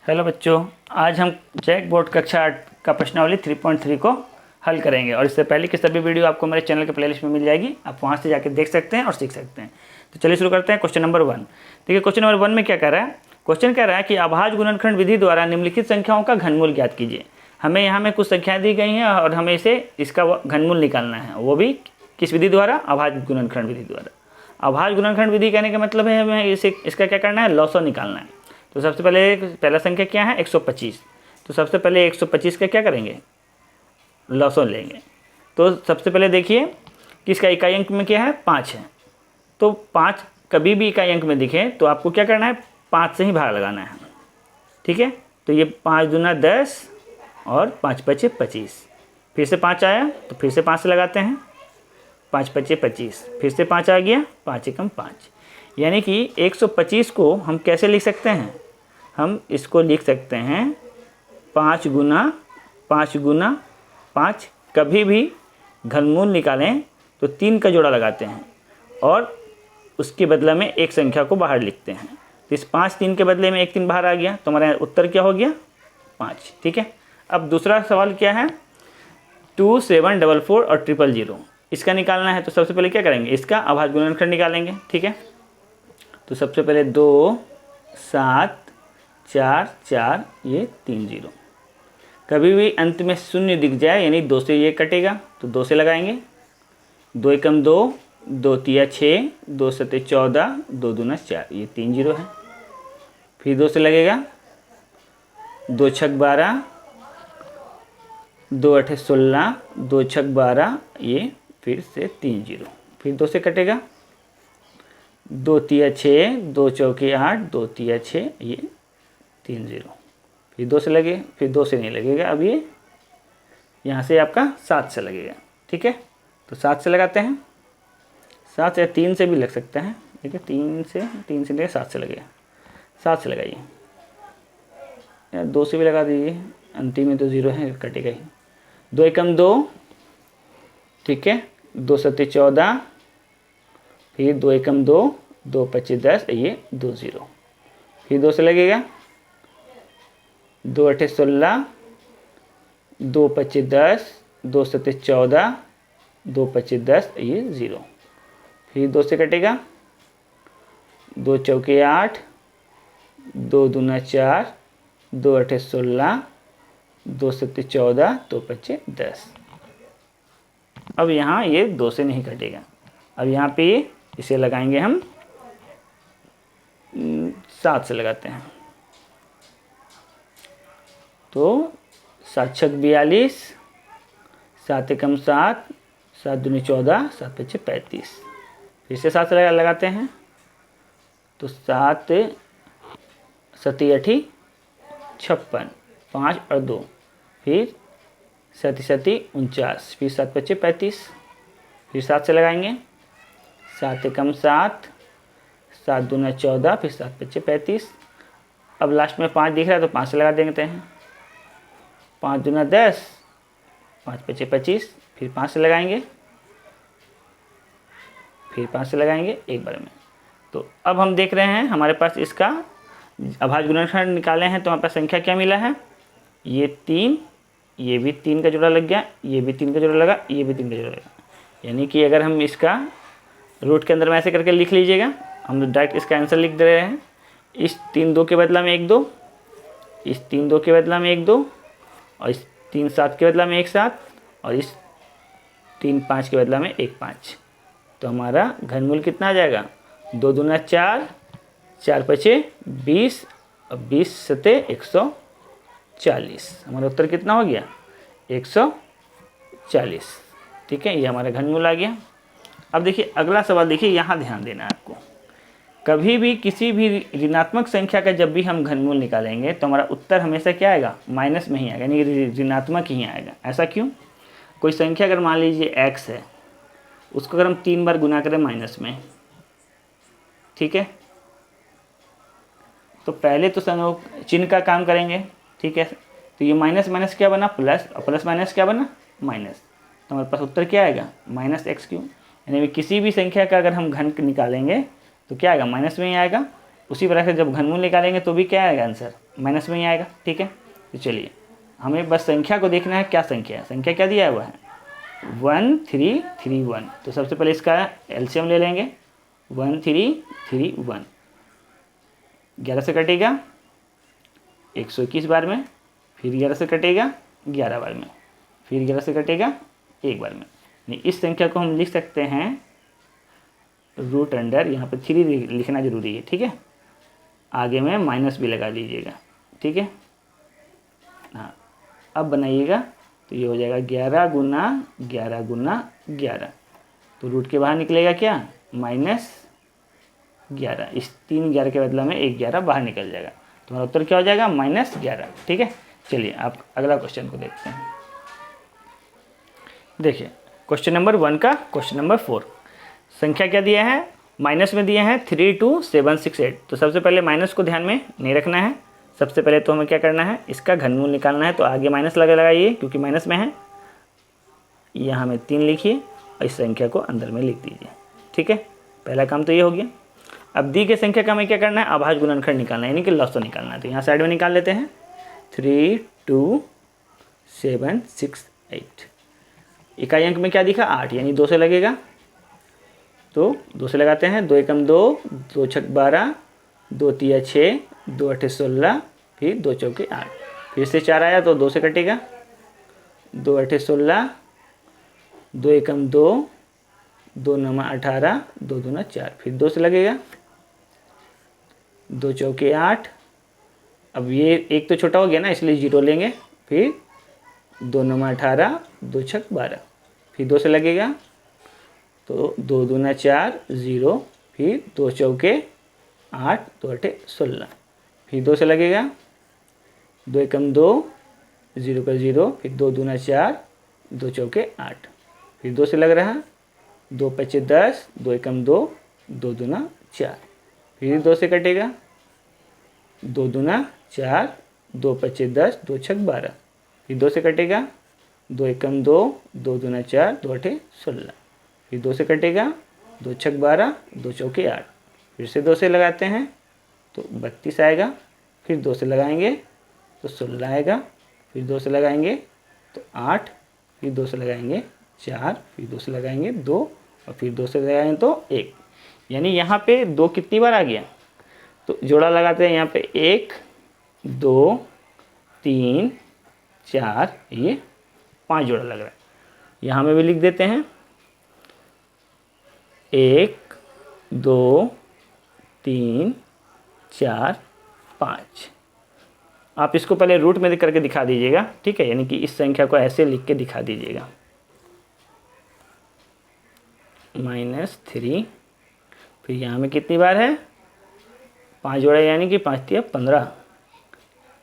Hello बच्चों, आज हम जैक बोर्ड कक्षा 8 का प्रश्नावली 3.3 को हल करेंगे। और इससे पहले की सभी वीडियो आपको मेरे चैनल के प्लेलिस्ट में मिल जाएगी, आप वहां से जाकर देख सकते हैं और सीख सकते हैं। तो चलिए शुरू करते हैं। Question number 1। देखिए क्वेश्चन नंबर 1 में क्या कह रहा है। क्वेश्चन कह रहा है कि अभाज्य गुणनखंड विधि द्वारा निम्नलिखित संख्याओं का घनमूल ज्ञात कीजिए। हमें यहाँ में कुछ संख्याएं दी गई हैं और हमें इसे इसका घनमूल निकालना है, वो भी किस विधि द्वारा? अभाज्य गुणनखंड विधि द्वारा। अभाज्य गुणनखंड विधि कहने का मतलब है हमें इसका क्या करना है, लॉसो निकालना है। तो सबसे पहले पहला संख्या क्या है, 125। तो सबसे पहले 125 का क्या करेंगे, लॉसो लेंगे। तो सबसे पहले देखिए कि इसका इकाई अंक में क्या है, 5 है। तो 5 कभी भी इकाई अंक में दिखे तो आपको क्या करना है, 5 से ही भाग लगाना है। ठीक है, तो ये 5 दूना 10 और 5 पचे 25। फिर से 5 आया तो फिर से 5 से लगाते हैं, 5 पचे 25। फिर से 5 आ गया, 5 एकम 5। यानी कि 125 को हम कैसे लिख सकते हैं, हम इसको लिख सकते हैं 5 गुना 5। कभी भी घनमूल निकालें तो 3 का जोड़ा लगाते हैं और उसके बदले में एक संख्या को बाहर लिखते हैं। तो इस 5 3 के बदले में 1 3 बाहर आ गया, तो हमारा उत्तर क्या हो गया, 5। ठीक है, अब दूसरा सवाल क्या है, 2 7 4 4 और 0 0 इसका निकालना है। तो सबसे पहले क्या करेंगे, इसका अभाज्य गुणनखंड निकालेंगे। ठीक है, तो सबसे पहले 2 7 4 4 ये 3 0। कभी भी अंत में शून्य दिख जाए यानी 2 से ये कटेगा तो 2 से लगाएंगे। 2 एकम 2, 2 तिया 6, 2 सते 14, 2 दूना 4 ये 3 0 है। फिर 2 से लगेगा, 2 छक 12, 2 अठे 16, 2 छक 12 ये फिर से 3 0। फिर 2 से कटेगा, 2 तिया 6, 2 चौके 8, 2 तिया 6 ये 3 0। फिर 2 से लगे, फिर 2 से नहीं लगेगा, अब ये यहाँ से आपका 7 से लगेगा। ठीक है, तो 7 से लगाते हैं। 7 या 3 से भी लग सकता है। ठीक है, 3 से लगे, 7 से लगेगा। 7 से लगाइए या 2 से भी लगा दीजिए, अंतिम में तो 0 है, कटेगा ही। 2 एकम 2, ठीक है, 2 सते 14, फिर 2 एकम 2, 2 पचे 10 ये 2 0। फिर 2 से लगेगा, 2 अठे 16, 2 पचे 10, 2 सते 14, 2 पचे 10 ये 0। फिर 2 से कटेगा, 2 चौके 8, 2 दूना 4, 2 अठे 16, 2 सते 14, 2 पचे 10। अब यहाँ ये 2 से नहीं कटेगा। अब यहाँ पे इसे लगाएंगे हम 7 से लगाते हैं। तो 7 छक 42, 7 एकम 7, 7 दूनी 14, 7 पचे 35। फिर से 7 से लगाते हैं, तो 7 सती 8 56, 5 और 2, फिर 7 सती 49, फिर 7 पचे 35। फिर 7 से लगाएंगे, 7 एकम 7, 7 दूना 14, फिर 7 पचे 35। अब लास्ट में 5 दिख रहा है तो 5 से लगा देते हैं। 5 दूना 10, 5 पचे 25, फिर 5 से लगाएंगे, फिर 5 से लगाएंगे एक बार में। तो अब हम देख रहे हैं हमारे पास इसका अभाज्य गुणनखंड निकाले हैं। तो हमारे पास संख्या क्या मिला है, ये 3, ये भी 3 का जोड़ा लग गया, ये भी 3 का जोड़ा लगा, ये भी 3 का जोड़ा लगा। यानी कि अगर हम इसका रूट के अंदर में ऐसे करके लिख लीजिएगा, हम डायरेक्ट इसका आंसर लिख दे रहे हैं। इस 3 2 के बदला में 1 2, इस 3 2 के बदला में 1 2, और इस 3 7 के बदला में 1 7, और इस 3 5 के बदला में 1 5। तो हमारा घनमूल कितना आ जाएगा, 2 दूना 4, 4 पचे 20 और 20 सते 140। हमारा उत्तर कितना हो गया, 140। ठीक है, ये हमारा घनमूल आ गया। अब देखिए अगला सवाल, देखिए यहाँ ध्यान देना है आपको। कभी भी किसी भी ऋणात्मक संख्या का जब भी हम घनमूल निकालेंगे तो हमारा उत्तर हमेशा क्या आएगा, माइनस में ही आएगा, यानी ऋणात्मक ही आएगा। ऐसा क्यों, कोई संख्या अगर मान लीजिए x है, उसको अगर हम 3 बार गुना करें माइनस में, ठीक है, तो पहले तो संयोग चिन्ह का काम करेंगे। ठीक है, तो ये माइनस माइनस क्या बना, प्लस, और प्लस माइनस क्या बना, माइनस। तो हमारे पास उत्तर क्या आएगा, -x क्यों। यानी किसी भी संख्या का अगर हम घन निकालेंगे तो क्या आएगा, माइनस में ही आएगा। उसी प्रकार से जब घनमूल निकालेंगे तो भी क्या आएगा आंसर, माइनस में ही आएगा। ठीक है, तो चलिए हमें बस संख्या को देखना है, क्या संख्या है, संख्या क्या दिया हुआ है 1331। तो सबसे पहले इसका एलसीएम ले लेंगे, 1331 11 से कटेगा 121 बार में, फिर 11 से कटेगा 11 बार में, फिर 11 से कटेगा 1 बार में। इस संख्या को हम लिख सकते हैं रूट अंडर, यहाँ पे 3 लिखना जरूरी है। ठीक है, आगे में माइनस भी लगा लीजिएगा। ठीक है, हाँ अब बनाइएगा तो ये हो जाएगा 11 गुना 11 गुना 11। तो रूट के बाहर निकलेगा क्या -11। इस 3 11 के बदला में 1 11 बाहर निकल जाएगा। तो हमारा उत्तर क्या हो जाएगा -11। ठीक है, चलिए आप अगला क्वेश्चन को देखते हैं। देखिए क्वेश्चन नंबर 1 का क्वेश्चन नंबर 4, संख्या क्या दिया है, माइनस में दिया है 32768। तो सबसे पहले माइनस को ध्यान में नहीं रखना है। सबसे पहले तो हमें क्या करना है, इसका घनमूल निकालना है। तो आगे माइनस लगाइए क्योंकि माइनस में है। यहाँ में 3 लिखिए और इस संख्या को अंदर में लिख दीजिए। ठीक है, पहला काम तो ये हो गया। अब दी गई संख्या का हमें क्या करना है, अभाज्य गुणनखंड निकालना है, यानी कि लॉसो निकालना है। तो यहाँ साइड में निकाल लेते हैं 32768। इकाई अंक में क्या दिखा 8, यानी 2 से लगेगा। तो 2 से लगाते हैं, 2 एकम 2, 2 छक 12, 2 तिया 6, 2 अठे 16, फिर 2 चौके 8, फिर से 4 आया तो 2 से कटेगा, 2 अठे 16, 2 एकम 2, 2 नमा 18, 2 दूना 4, फिर 2 से लगेगा, 2 चौके 8। अब ये एक तो छोटा हो गया ना, इसलिए 0 लेंगे। फिर 2 नमा 18, 2 छक 12, फिर 2 से लगेगा तो 2 दूना 4 0, फिर 2 चौके 8, 2 अठे 16, फिर 2 से लगेगा, 2 एकम 2, 0 का 0, फिर 2 दूना 4, 2 चौके 8, फिर 2 से लग रहा, 2 पच्चे 10, 2 एकम 2, 2 दूना 4, फिर 2 से कटेगा, 2 दूना 4, 2 पच्चे 10, 2 छक 12, फिर 2 से कटेगा, 2 एकम 2, 2 दूना 4, 2 अठे 16, फिर 2 से कटेगा, 2 छक 12, 2 चौके 8, फिर से 2 से लगाते हैं तो 32 आएगा, फिर 2 से लगाएंगे तो 16 आएगा, फिर 2 से लगाएंगे तो 8, फिर 2 से लगाएंगे 4, फिर 2 से लगाएंगे 2, और फिर 2 से लगाएंगे तो 1। यानी यहाँ पे 2 कितनी बार आ गया, तो जोड़ा लगाते हैं यहाँ पे 1 2 3 4, ये 5 जोड़ा लग रहा है। यहाँ में भी लिख देते हैं 1 2 3 4 5। आप इसको पहले रूट में करके दिखा दीजिएगा। ठीक है, यानी कि इस संख्या को ऐसे लिख के दिखा दीजिएगा -3, फिर यहाँ में कितनी बार है 5 जोड़ा, यानी कि 5 तिया 15,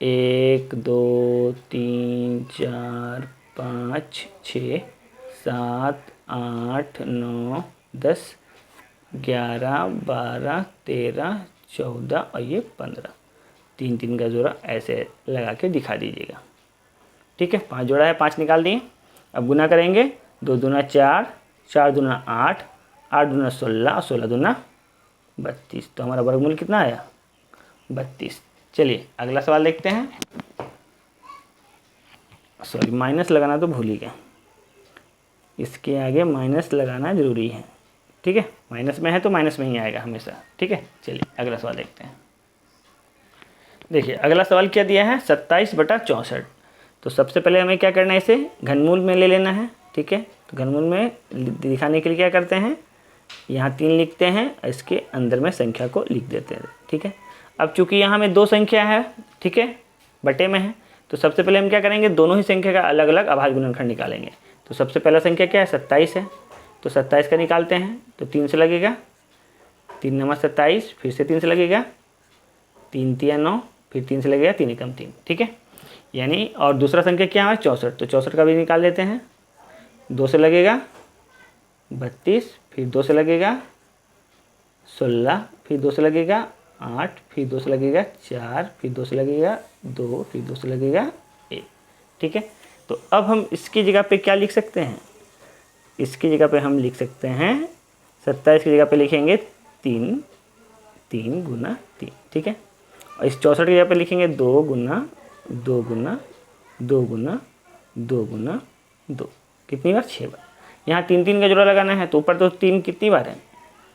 1 2 3 4 5 6 7 8 9 10 11 12 13 14 और ये 15, 3 3 का जोड़ा ऐसे लगा के दिखा दीजिएगा। ठीक है, 5 जोड़ा है, 5 निकाल दिए। अब गुना करेंगे, 2 दूना 4, 4 दूना 8, 8 दूना 16, 16 दूना 32। तो हमारा वर्गमूल कितना आया 32। चलिए अगला सवाल देखते हैं। सॉरी, माइनस लगाना तो भूल ही गए, इसके आगे माइनस लगाना जरूरी है। ठीक है, माइनस में है तो माइनस में ही आएगा हमेशा। ठीक है, चलिए अगला सवाल देखते हैं। देखिए अगला सवाल क्या दिया है 27/64। तो सबसे पहले हमें क्या करना है, इसे घनमूल में ले लेना है। ठीक है, तो घनमूल में दिखाने के लिए क्या करते हैं, यहाँ 3 लिखते हैं, इसके अंदर में संख्या को लिख देते हैं। ठीक है, अब चूंकि यहाँ में 2 संख्या है, ठीक है, बटे में है, तो सबसे पहले हम क्या करेंगे, दोनों ही संख्या का अलग अलग अभाज्य गुणनखंड निकालेंगे। तो सबसे पहला संख्या क्या है 27 है, तो 27 का निकालते हैं। तो 3 से लगेगा, 3 नमा 27, फिर से 3 से लगेगा, 3 तिया 9, फिर 3 से लगेगा 3 एकम 3। ठीक है, यानी और दूसरा संख्या क्या है 64, तो 64 का भी निकाल लेते हैं। 2 से लगेगा 32, फिर 2 से लगेगा 16, फिर 2 से लगेगा 8, फिर 2 से लगेगा 4, फिर 2 से लगेगा 2, फिर 2 से लगेगा 1। ठीक है, तो अब हम इसकी जगह पे क्या लिख सकते हैं, इसकी जगह पे हम लिख सकते हैं 27 की जगह पे लिखेंगे 3 3 गुना 3। ठीक है, और इस 64 की जगह पे लिखेंगे 2 गुना 2 गुना 2 गुना 2 गुना 2, कितनी बार? 6 बार। यहाँ 3 3 का जोड़ा लगाना है, तो ऊपर तो 3 कितनी बार है?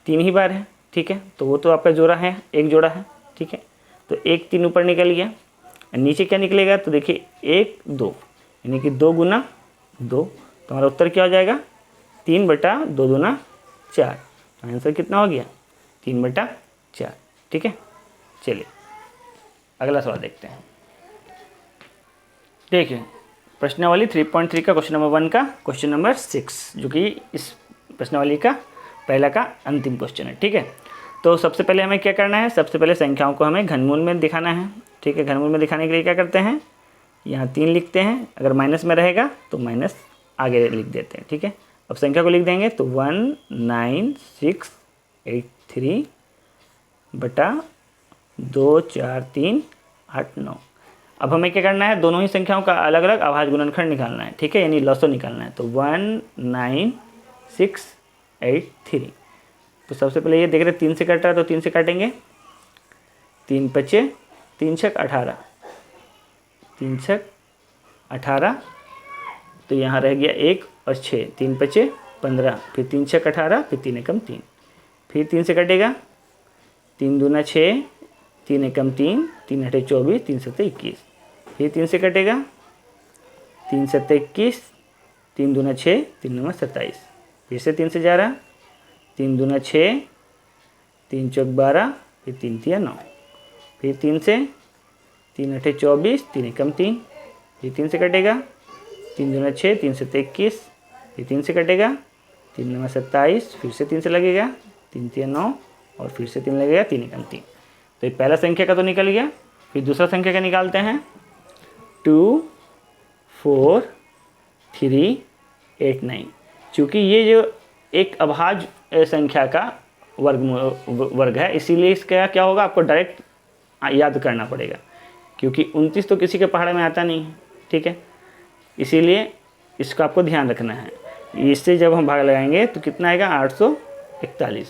3 ही बार है, ठीक है। तो वो तो आपका जोड़ा है, एक जोड़ा है, ठीक है। तो 1 3 ऊपर निकल गया, नीचे क्या निकलेगा? तो देखिए 1 2, यानी कि 2 गुना 2, तो हमारा उत्तर क्या हो जाएगा? 3 बटा 2 दूना 4। आंसर कितना हो गया? 3 बटा 4, ठीक है। चलिए अगला सवाल देखते हैं। देखिए प्रश्नावली 3.3 का क्वेश्चन नंबर 1 का क्वेश्चन नंबर 6, जो कि इस प्रश्नावली का पहला का अंतिम क्वेश्चन है, ठीक है। तो सबसे पहले हमें क्या करना है? सबसे पहले संख्याओं को हमें घनमूल में दिखाना है, ठीक है। घनमूल में दिखाने के लिए क्या करते हैं? यहाँ 3 लिखते हैं, अगर माइनस में रहेगा तो माइनस आगे लिख देते हैं, ठीक है। अब संख्या को लिख देंगे तो 19683 बटा 2 4 3 8 9। अब हमें क्या करना है? दोनों ही संख्याओं का अलग अलग अभाज्य गुणनखंड निकालना है, ठीक है, यानी लसो निकालना है। तो 19683, तो सबसे पहले ये देख रहे 3 से कट रहा है, तो 3 से काटेंगे, 3 पचे 3 छक 18, 3 छक 18, तो यहाँ रह गया 1 और 6, 3 पचे 15, फिर 3 छक 18, फिर 3 एकम 3, फिर 3 से कटेगा, 3 दूना 6, 3 एकम 3, 3 अठे 24, 3 सत्ते 21, फिर 3 से कटेगा, 3 सत्ते 21, 3 दूना 6, 3 नंबर 27, फिर से 3 से जा रहा, 3 दूना 6, 3 चौक 12, फिर 3 तिया 9, फिर 3 से, 3 अठे 24, 3 एकम 3, फिर 3 से कटेगा, 3 दूना 6, 3 सत्ते 21, फिर 3 से कटेगा, 3 नंबर 27, फिर से 3 से लगेगा, 3 तिया 9, और फिर से 3 लगेगा, 3 एकम 3। तो ये पहला संख्या का तो निकल गया। फिर दूसरा संख्या का निकालते हैं, 2 4 3 8 9। चूँकि ये जो एक अभाज्य संख्या का वर्ग है, इसीलिए इसका क्या होगा? आपको डायरेक्ट याद करना पड़ेगा, क्योंकि 29 तो किसी के पहाड़ में आता नहीं है, ठीक है। इसीलिए इसका आपको ध्यान रखना है। इससे जब हम भाग लगाएंगे तो कितना आएगा? 841।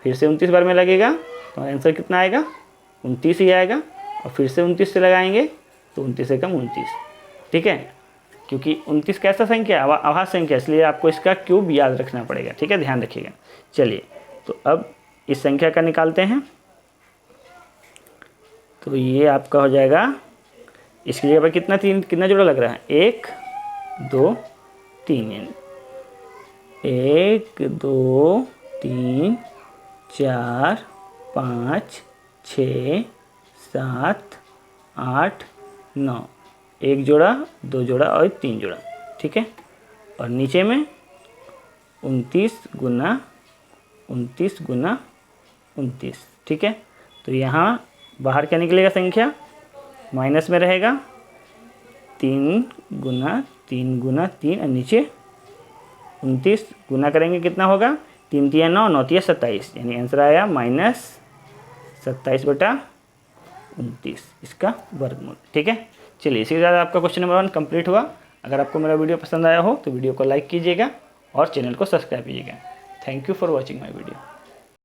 फिर से 29 बार में लगेगा तो आंसर कितना आएगा? 29 ही आएगा। और फिर से 29 से लगाएंगे तो 29 से कम 29, ठीक है। क्योंकि 29 कैसा संख्या? अभाज्य संख्या, इसलिए आपको इसका क्यूब याद रखना पड़ेगा, ठीक है, ध्यान रखिएगा। चलिए तो अब इस संख्या का निकालते हैं। तो ये आपका हो जाएगा, इसकी जगह पर कितना जोड़ा लग रहा है? 1 2 3, 1 2 3 4 5 6 7 8 9, 1 जोड़ा 2 जोड़ा और 3 जोड़ा, ठीक है। और नीचे में 29 गुना 29, ठीक है। तो यहाँ बाहर क्या निकलेगा संख्या? माइनस में रहेगा, 3 गुना 3 और नीचे 29 गुना करेंगे, कितना होगा? 3 तिया 9, 9 तिया 27, यानी आंसर आया -27 बटा 29, इसका वर्गमूल, ठीक है। चलिए इसी के साथ आपका क्वेश्चन नंबर 1 कंप्लीट हुआ। अगर आपको मेरा वीडियो पसंद आया हो तो वीडियो को लाइक कीजिएगा और चैनल को सब्सक्राइब कीजिएगा। Thank you for watching my video.